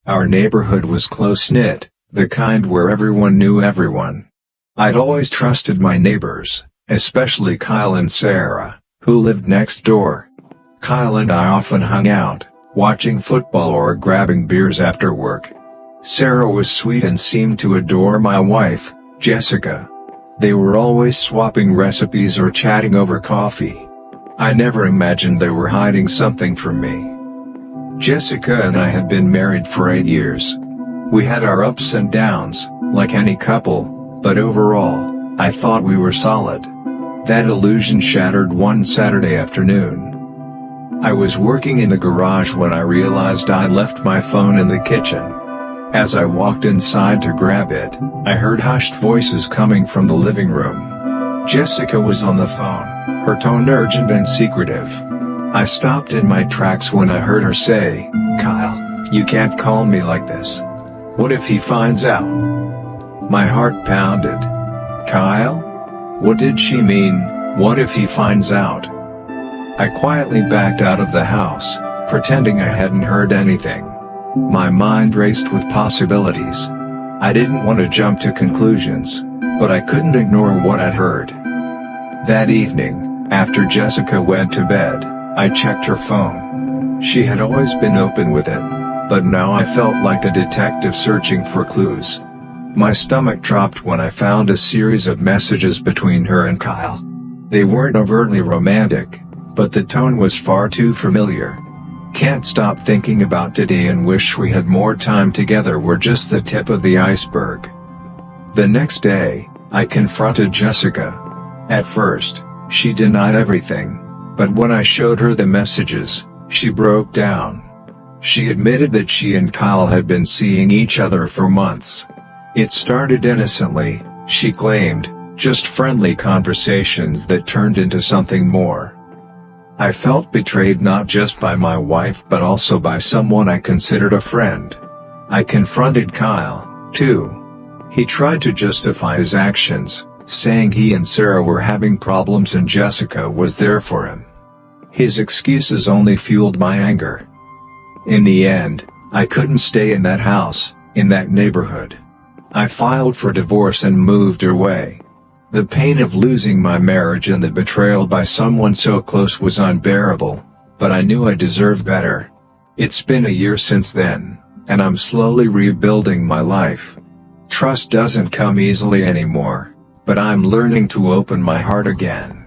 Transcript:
Our neighborhood was close-knit, the kind where everyone knew everyone. I'd always trusted my neighbors, especially Kyle and Sarah, who lived next door. Kyle and I often hung out, watching football or grabbing beers after work. Sarah was sweet and seemed to adore my wife, Jessica. They were always swapping recipes or chatting over coffee. I never imagined they were hiding something from me. Jessica and I had been married for 8 years. We had our ups and downs, like any couple, but overall, I thought we were solid. That illusion shattered one Saturday afternoon. I was working in the garage when I realized I'd left my phone in the kitchen. As I walked inside to grab it, I heard hushed voices coming from the living room. Jessica was on the phone, her tone urgent and secretive. I stopped in my tracks when I heard her say, "Kyle, you can't call me like this. What if he finds out?" My heart pounded. Kyle? What did she mean, what if he finds out? I quietly backed out of the house, pretending I hadn't heard anything. My mind raced with possibilities. I didn't want to jump to conclusions, but I couldn't ignore what I'd heard. That evening, after Jessica went to bed, I checked her phone. She had always been open with it, but now I felt like a detective searching for clues. My stomach dropped when I found a series of messages between her and Kyle. They weren't overtly romantic, but the tone was far too familiar. "Can't stop thinking about today and wish we had more time together" were just the tip of the iceberg. The next day, I confronted Jessica. At first, she denied everything, but when I showed her the messages, she broke down. She admitted that she and Kyle had been seeing each other for months. It started innocently, she claimed, just friendly conversations that turned into something more. I felt betrayed not just by my wife but also by someone I considered a friend. I confronted Kyle, too. He tried to justify his actions, saying he and Sarah were having problems and Jessica was there for him. His excuses only fueled my anger. In the end, I couldn't stay in that house, in that neighborhood. I filed for divorce and moved away. The pain of losing my marriage and the betrayal by someone so close was unbearable, but I knew I deserved better. It's been a year since then, and I'm slowly rebuilding my life. Trust doesn't come easily anymore, but I'm learning to open my heart again.